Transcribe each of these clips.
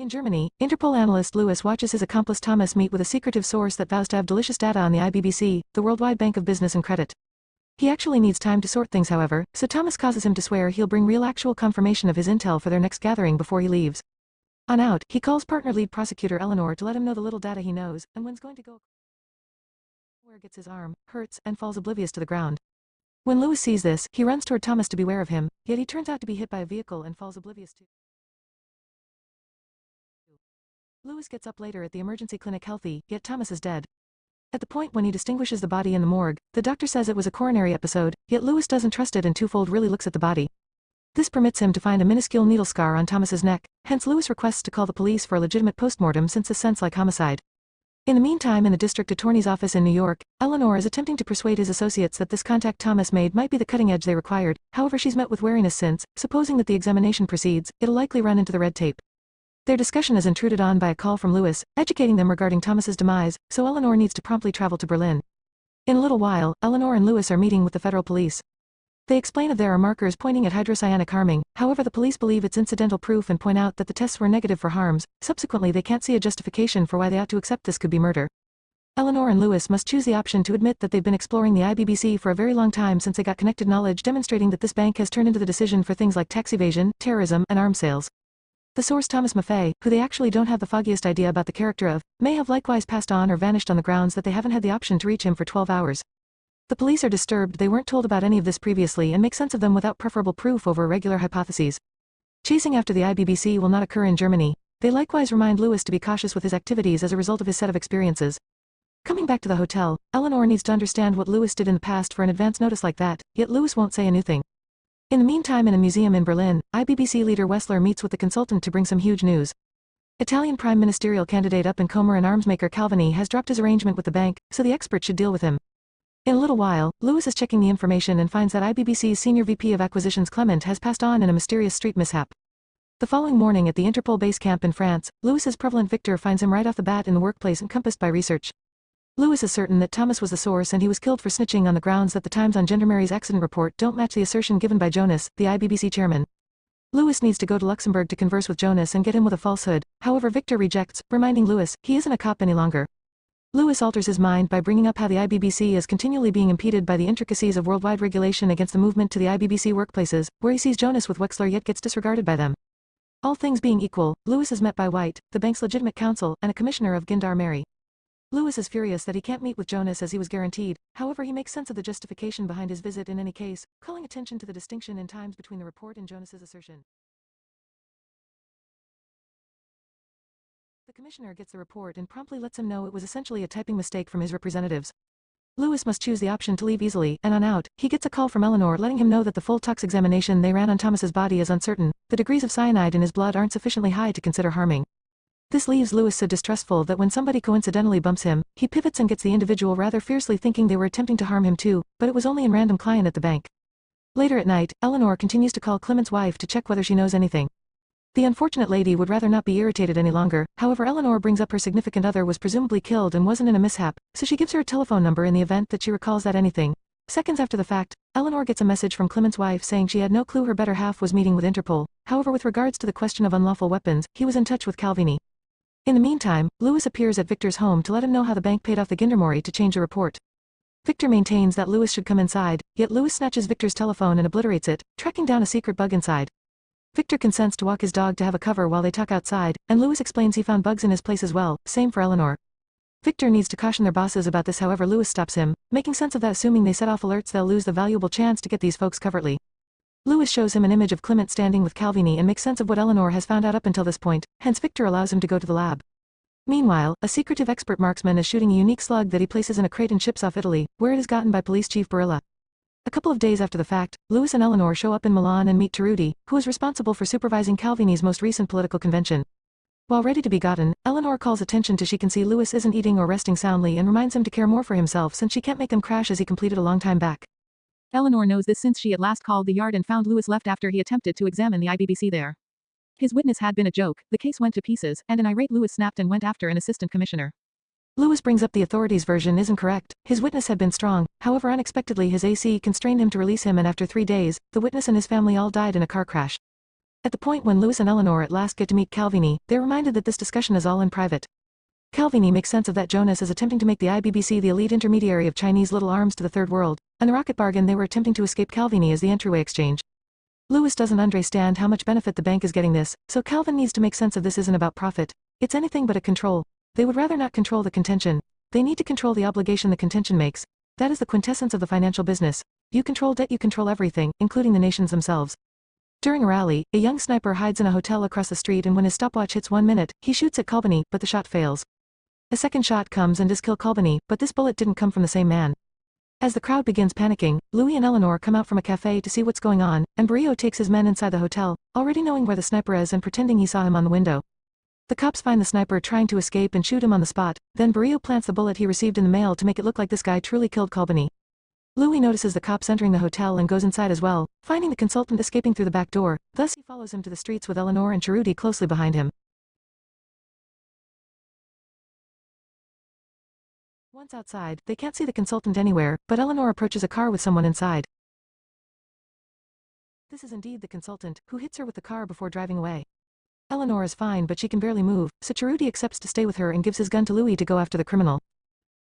In Germany, Interpol analyst Lewis watches his accomplice Thomas meet with a secretive source that vows to have delicious data on the IBBC, the Worldwide Bank of Business and Credit. He actually needs time to sort things, however, so Thomas causes him to swear he'll bring real actual confirmation of his intel for their next gathering before he leaves. On out, he calls partner lead prosecutor Eleanor to let him know the little data he knows, and when's going to go. Where gets his arm, hurts, and falls oblivious to the ground. When Lewis sees this, he runs toward Thomas to beware of him, yet he turns out to be hit by a vehicle and falls oblivious too. Lewis gets up later at the emergency clinic healthy, yet Thomas is dead. At the point when he distinguishes the body in the morgue, the doctor says it was a coronary episode, yet Lewis doesn't trust it and twofold really looks at the body. This permits him to find a minuscule needle scar on Thomas's neck, hence Lewis requests to call the police for a legitimate postmortem since this sounds like homicide. In the meantime, in the district attorney's office in New York, Eleanor is attempting to persuade his associates that this contact Thomas made might be the cutting edge they required, however she's met with wariness since, supposing that the examination proceeds, it'll likely run into the red tape. Their discussion is intruded on by a call from Lewis, educating them regarding Thomas's demise, so Eleanor needs to promptly travel to Berlin. In a little while, Eleanor and Lewis are meeting with the federal police. They explain that there are markers pointing at hydrocyanic harming, however the police believe it's incidental proof and point out that the tests were negative for harms. Subsequently they can't see a justification for why they ought to accept this could be murder. Eleanor and Lewis must choose the option to admit that they've been exploring the IBBC for a very long time since they got connected knowledge demonstrating that this bank has turned into the decision for things like tax evasion, terrorism, and arms sales. The source Thomas Maffei, who they actually don't have the foggiest idea about the character of, may have likewise passed on or vanished on the grounds that they haven't had the option to reach him for 12 hours. The police are disturbed they weren't told about any of this previously and make sense of them without preferable proof over irregular hypotheses. Chasing after the IBBC will not occur in Germany. They likewise remind Lewis to be cautious with his activities as a result of his set of experiences. Coming back to the hotel, Eleanor needs to understand what Lewis did in the past for an advance notice like that, yet Lewis won't say a new thing. In the meantime, in a museum in Berlin, IBBC leader Wessler meets with the consultant to bring some huge news. Italian prime ministerial candidate up-and-comer and armsmaker Calvini has dropped his arrangement with the bank, so the expert should deal with him. In a little while, Lewis is checking the information and finds that IBBC's senior VP of acquisitions Clement has passed on in a mysterious street mishap. The following morning at the Interpol base camp in France, Lewis's prevalent Victor finds him right off the bat in the workplace encompassed by research. Lewis is certain that Thomas was the source and he was killed for snitching on the grounds that the Times on Gendarmerie's accident report don't match the assertion given by Jonas, the IBBC chairman. Lewis needs to go to Luxembourg to converse with Jonas and get him with a falsehood, however Victor rejects, reminding Lewis he isn't a cop any longer. Lewis alters his mind by bringing up how the IBBC is continually being impeded by the intricacies of worldwide regulation against the movement to the IBBC workplaces, where he sees Jonas with Wexler yet gets disregarded by them. All things being equal, Lewis is met by White, the bank's legitimate counsel, and a commissioner of Gendarmerie. Lewis is furious that he can't meet with Jonas as he was guaranteed, however he makes sense of the justification behind his visit in any case, calling attention to the distinction in times between the report and Jonas's assertion. The commissioner gets the report and promptly lets him know it was essentially a typing mistake from his representatives. Lewis must choose the option to leave easily, and on out, he gets a call from Eleanor letting him know that the full tox examination they ran on Thomas's body is uncertain, the degrees of cyanide in his blood aren't sufficiently high to consider harming. This leaves Lewis so distrustful that when somebody coincidentally bumps him, he pivots and gets the individual rather fiercely thinking they were attempting to harm him too, but it was only a random client at the bank. Later at night, Eleanor continues to call Clement's wife to check whether she knows anything. The unfortunate lady would rather not be irritated any longer, however Eleanor brings up her significant other was presumably killed and wasn't in a mishap, so she gives her a telephone number in the event that she recalls that anything. Seconds after the fact, Eleanor gets a message from Clement's wife saying she had no clue her better half was meeting with Interpol, however with regards to the question of unlawful weapons, he was in touch with Calvini. In the meantime, Lewis appears at Victor's home to let him know how the bank paid off the Gendarmerie to change the report. Victor maintains that Lewis should come inside, yet Lewis snatches Victor's telephone and obliterates it, tracking down a secret bug inside. Victor consents to walk his dog to have a cover while they talk outside, and Lewis explains he found bugs in his place as well, same for Eleanor. Victor needs to caution their bosses about this, however Lewis stops him, making sense of that assuming they set off alerts they'll lose the valuable chance to get these folks covertly. Lewis shows him an image of Clement standing with Calvini and makes sense of what Eleanor has found out up until this point, hence Victor allows him to go to the lab. Meanwhile, a secretive expert marksman is shooting a unique slug that he places in a crate and ships off Italy, where it is gotten by Police Chief Barilla. A couple of days after the fact, Lewis and Eleanor show up in Milan and meet Taruti, who is responsible for supervising Calvini's most recent political convention. While ready to be gotten, Eleanor calls attention to she can see Lewis isn't eating or resting soundly and reminds him to care more for himself since she can't make them crash as he completed a long time back. Eleanor knows this since she at last called the yard and found Lewis left after he attempted to examine the IBBC there. His witness had been a joke, the case went to pieces, and an irate Lewis snapped and went after an assistant commissioner. Lewis brings up the authorities' version isn't correct, his witness had been strong, however unexpectedly his AC constrained him to release him and after 3 days, the witness and his family all died in a car crash. At the point when Louis and Eleanor at last get to meet Calvini, they're reminded that this discussion is all in private. Calvini makes sense of that Jonas is attempting to make the IBBC the elite intermediary of Chinese little arms to the third world, and the rocket bargain they were attempting to escape Calvini as the entryway exchange. Louis doesn't understand how much benefit the bank is getting this, so Calvin needs to make sense of this isn't about profit. It's anything but a control. They would rather not control the contention. They need to control the obligation the contention makes. That is the quintessence of the financial business. You control debt, you control everything, including the nations themselves. During a rally, a young sniper hides in a hotel across the street, and when his stopwatch hits 1 minute, he shoots at Calvini, but the shot fails. A second shot comes and does kill Calvini, but this bullet didn't come from the same man. As the crowd begins panicking, Louis and Eleanor come out from a cafe to see what's going on, and Brio takes his men inside the hotel, already knowing where the sniper is and pretending he saw him on the window. The cops find the sniper trying to escape and shoot him on the spot, then Brio plants the bullet he received in the mail to make it look like this guy truly killed Calvini. Louis notices the cops entering the hotel and goes inside as well, finding the consultant escaping through the back door, thus he follows him to the streets with Eleanor and Cerruti closely behind him. Once outside, they can't see the consultant anywhere, but Eleanor approaches a car with someone inside. This is indeed the consultant, who hits her with the car before driving away. Eleanor is fine, but she can barely move, so Cerruti accepts to stay with her and gives his gun to Louis to go after the criminal.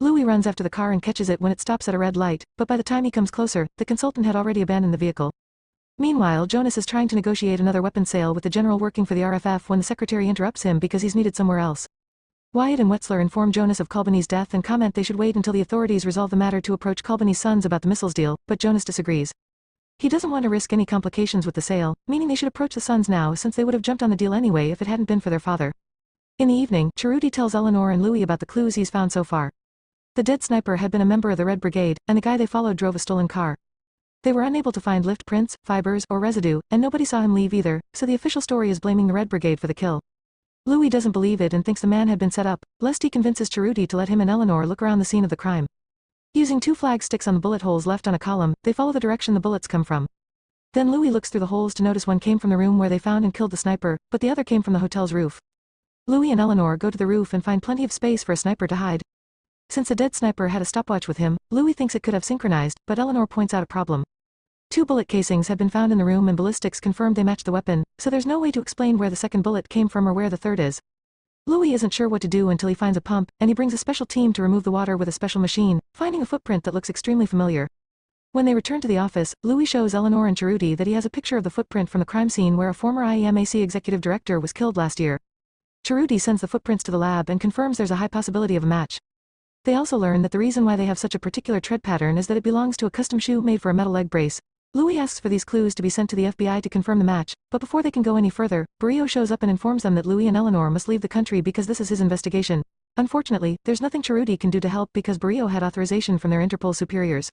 Louis runs after the car and catches it when it stops at a red light, but by the time he comes closer, the consultant had already abandoned the vehicle. Meanwhile, Jonas is trying to negotiate another weapons sale with the general working for the RFF when the secretary interrupts him because he's needed somewhere else. Wyatt and Wetzler inform Jonas of Calvini's death and comment they should wait until the authorities resolve the matter to approach Calvini's sons about the missiles deal, but Jonas disagrees. He doesn't want to risk any complications with the sale, meaning they should approach the sons now since they would have jumped on the deal anyway if it hadn't been for their father. In the evening, Cerruti tells Eleanor and Louis about the clues he's found so far. The dead sniper had been a member of the Red Brigade, and the guy they followed drove a stolen car. They were unable to find lift prints, fibers, or residue, and nobody saw him leave either, so the official story is blaming the Red Brigade for the kill. Louis doesn't believe it and thinks the man had been set up, lest he convinces Cerruti to let him and Eleanor look around the scene of the crime. Using 2 flag sticks on the bullet holes left on a column, they follow the direction the bullets come from. Then Louis looks through the holes to notice one came from the room where they found and killed the sniper, but the other came from the hotel's roof. Louis and Eleanor go to the roof and find plenty of space for a sniper to hide. Since the dead sniper had a stopwatch with him, Louis thinks it could have synchronized, but Eleanor points out a problem. 2 bullet casings had been found in the room and ballistics confirmed they matched the weapon, so there's no way to explain where the second bullet came from or where the third is. Louis isn't sure what to do until he finds a pump, and he brings a special team to remove the water with a special machine, finding a footprint that looks extremely familiar. When they return to the office, Louis shows Eleanor and Cerruti that he has a picture of the footprint from the crime scene where a former IEMAC executive director was killed last year. Cerruti sends the footprints to the lab and confirms there's a high possibility of a match. They also learn that the reason why they have such a particular tread pattern is that it belongs to a custom shoe made for a metal leg brace. Louis asks for these clues to be sent to the FBI to confirm the match, but before they can go any further, Brio shows up and informs them that Louis and Eleanor must leave the country because this is his investigation. Unfortunately, there's nothing Cerruti can do to help because Brio had authorization from their Interpol superiors.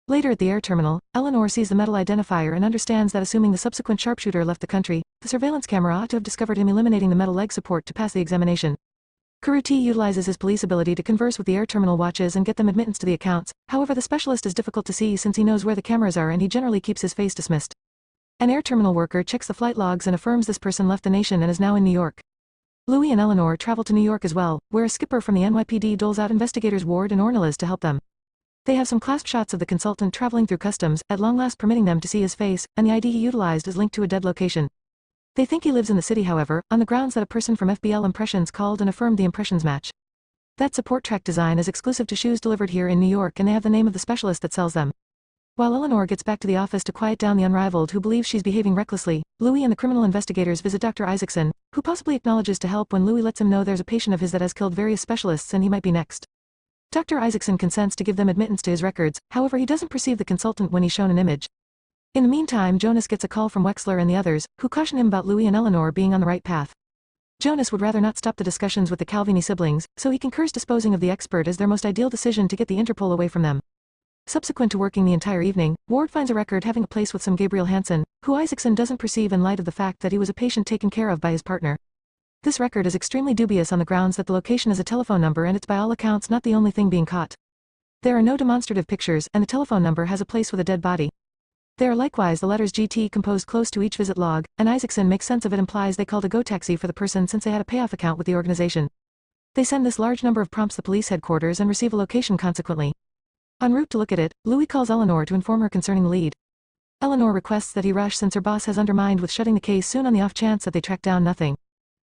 Later at the air terminal, Eleanor sees the metal identifier and understands that assuming the subsequent sharpshooter left the country, the surveillance camera ought to have discovered him eliminating the metal leg support to pass the examination. Cerruti utilizes his police ability to converse with the air terminal watches and get them admittance to the accounts, however the specialist is difficult to see since he knows where the cameras are and he generally keeps his face dismissed. An air terminal worker checks the flight logs and affirms this person left the nation and is now in New York. Louis and Eleanor travel to New York as well, where a skipper from the NYPD doles out investigators Ward and Ornelas to help them. They have some clasp shots of the consultant traveling through customs, at long last permitting them to see his face, and the ID he utilized is linked to a dead location. They think he lives in the city however, on the grounds that a person from FBL Impressions called and affirmed the impressions match. That support track design is exclusive to shoes delivered here in New York and they have the name of the specialist that sells them. While Eleanor gets back to the office to quiet down the unrivaled who believes she's behaving recklessly, Louis and the criminal investigators visit Dr. Isaacson, who possibly acknowledges to help when Louis lets him know there's a patient of his that has killed various specialists and he might be next. Dr. Isaacson consents to give them admittance to his records, however he doesn't perceive the consultant when he's shown an image. In the meantime, Jonas gets a call from Wexler and the others, who caution him about Louis and Eleanor being on the right path. Jonas would rather not stop the discussions with the Calvini siblings, so he concurs disposing of the expert as their most ideal decision to get the Interpol away from them. Subsequent to working the entire evening, Ward finds a record having a place with some Gabriel Hansen, who Isaacson doesn't perceive in light of the fact that he was a patient taken care of by his partner. This record is extremely dubious on the grounds that the location is a telephone number and it's by all accounts not the only thing being caught. There are no demonstrative pictures and the telephone number has a place with a dead body. There are likewise the letters GT composed close to each visit log, and Isaacson makes sense of it implies they called a Go taxi for the person since they had a payoff account with the organization. They send this large number of prompts to police headquarters and receive a location consequently. En route to look at it, Louis calls Eleanor to inform her concerning the lead. Eleanor requests that he rush since her boss has undermined with shutting the case soon on the off chance that they track down nothing.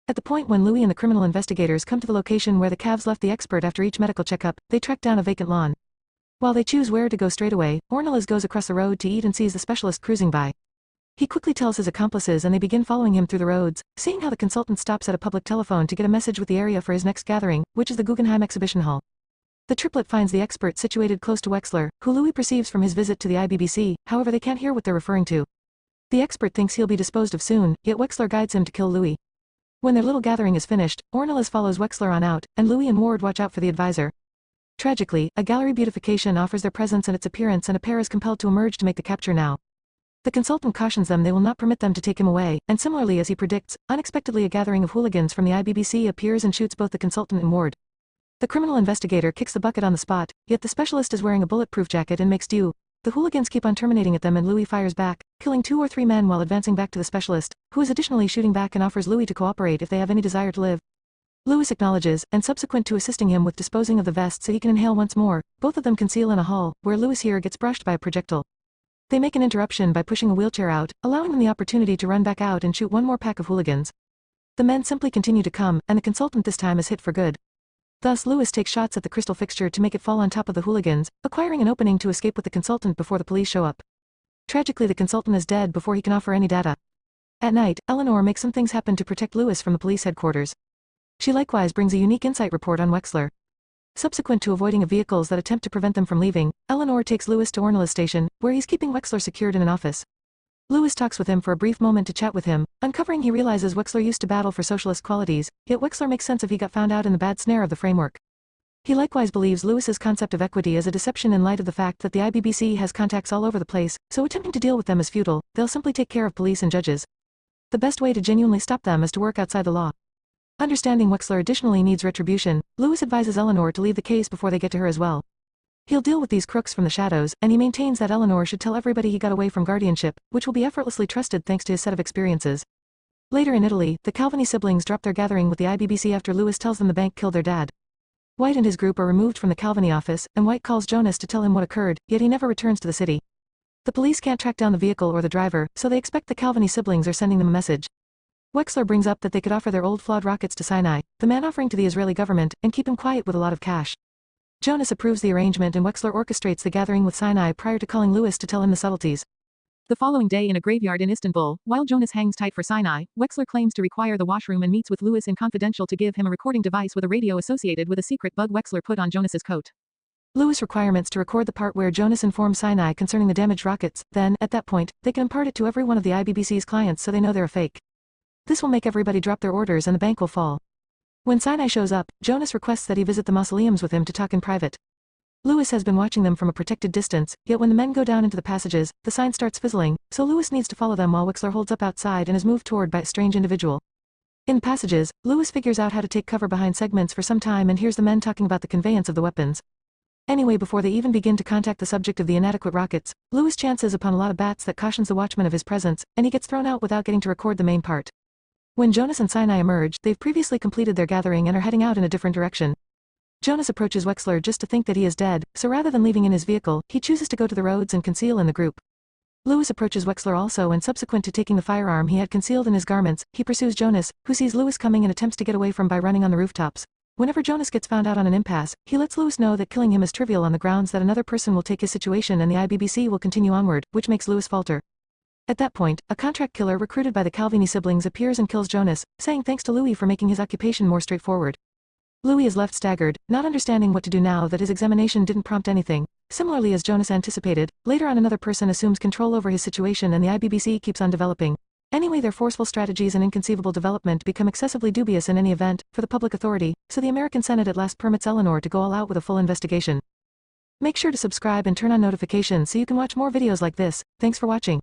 At the point when Louis and the criminal investigators come to the location where the Cavs left the expert after each medical checkup, they track down a vacant lawn. While they choose where to go straight away, Ornelas goes across the road to eat and sees the specialist cruising by. He quickly tells his accomplices and they begin following him through the roads, seeing how the consultant stops at a public telephone to get a message with the area for his next gathering, which is the Guggenheim Exhibition Hall. The triplet finds the expert situated close to Wexler, who Louis perceives from his visit to the IBBC, however they can't hear what they're referring to. The expert thinks he'll be disposed of soon, yet Wexler guides him to kill Louis. When their little gathering is finished, Ornelas follows Wexler on out, and Louis and Ward watch out for the advisor. Tragically, a gallery beautification offers their presence and its appearance and a pair is compelled to emerge to make the capture now. The consultant cautions them they will not permit them to take him away, and similarly as he predicts, unexpectedly a gathering of hooligans from the IBBC appears and shoots both the consultant and Ward. The criminal investigator kicks the bucket on the spot, yet the specialist is wearing a bulletproof jacket and makes do. The hooligans keep on terminating at them and Louis fires back, killing 2 or 3 men while advancing back to the specialist, who is additionally shooting back and offers Louis to cooperate if they have any desire to live. Louis acknowledges, and subsequent to assisting him with disposing of the vest so he can inhale once more, both of them conceal in a hall, where Louis here gets brushed by a projectile. They make an interruption by pushing a wheelchair out, allowing them the opportunity to run back out and shoot one more pack of hooligans. The men simply continue to come, and the consultant this time is hit for good. Thus Louis takes shots at the crystal fixture to make it fall on top of the hooligans, acquiring an opening to escape with the consultant before the police show up. Tragically the consultant is dead before he can offer any data. At night, Eleanor makes some things happen to protect Louis from the police headquarters. She likewise brings a unique insight report on Wexler. Subsequent to avoiding vehicles that attempt to prevent them from leaving, Eleanor takes Louis to Ornelas station, where he's keeping Wexler secured in an office. Louis talks with him for a brief moment to chat with him, uncovering he realizes Wexler used to battle for socialist qualities, yet Wexler makes sense if he got found out in the bad snare of the framework. He likewise believes Louis's concept of equity is a deception in light of the fact that the IBBC has contacts all over the place, so attempting to deal with them is futile, they'll simply take care of police and judges. The best way to genuinely stop them is to work outside the law. Understanding Wexler additionally needs retribution, Louis advises Eleanor to leave the case before they get to her as well. He'll deal with these crooks from the shadows, and he maintains that Eleanor should tell everybody he got away from guardianship, which will be effortlessly trusted thanks to his set of experiences. Later in Italy, the Calvini siblings drop their gathering with the IBBC after Louis tells them the bank killed their dad. White and his group are removed from the Calvini office, and White calls Jonas to tell him what occurred, yet he never returns to the city. The police can't track down the vehicle or the driver, so they expect the Calvini siblings are sending them a message. Wexler brings up that they could offer their old flawed rockets to Sinai, the man offering to the Israeli government, and keep him quiet with a lot of cash. Jonas approves the arrangement and Wexler orchestrates the gathering with Sinai prior to calling Louis to tell him the subtleties. The following day in a graveyard in Istanbul, while Jonas hangs tight for Sinai, Wexler claims to require the washroom and meets with Louis in confidential to give him a recording device with a radio associated with a secret bug Wexler put on Jonas's coat. Louis requirements to record the part where Jonas informs Sinai concerning the damaged rockets, then, at that point, they can impart it to every one of the IBBC's clients so they know they're a fake. This will make everybody drop their orders and the bank will fall. When Sinai shows up, Jonas requests that he visit the mausoleums with him to talk in private. Louis has been watching them from a protected distance, yet when the men go down into the passages, the sign starts fizzling, so Louis needs to follow them while Wexler holds up outside and is moved toward by a strange individual. In the passages, Louis figures out how to take cover behind segments for some time and hears the men talking about the conveyance of the weapons. Anyway, before they even begin to contact the subject of the inadequate rockets, Louis chances upon a lot of bats that cautions the watchman of his presence, and he gets thrown out without getting to record the main part. When Jonas and Sinai emerge, they've previously completed their gathering and are heading out in a different direction. Jonas approaches Wexler just to think that he is dead, so rather than leaving in his vehicle, he chooses to go to the roads and conceal in the group. Louis approaches Wexler also and subsequent to taking the firearm he had concealed in his garments, he pursues Jonas, who sees Louis coming and attempts to get away from by running on the rooftops. Whenever Jonas gets found out on an impasse, he lets Louis know that killing him is trivial on the grounds that another person will take his situation and the IBBC will continue onward, which makes Louis falter. At that point, a contract killer recruited by the Calvini siblings appears and kills Jonas, saying thanks to Louis for making his occupation more straightforward. Louis is left staggered, not understanding what to do now that his examination didn't prompt anything. Similarly as Jonas anticipated, later on another person assumes control over his situation and the IBBC keeps on developing. Anyway, their forceful strategies and inconceivable development become excessively dubious in any event, for the public authority, so the American Senate at last permits Eleanor to go all out with a full investigation. Make sure to subscribe and turn on notifications so you can watch more videos like this. Thanks for watching.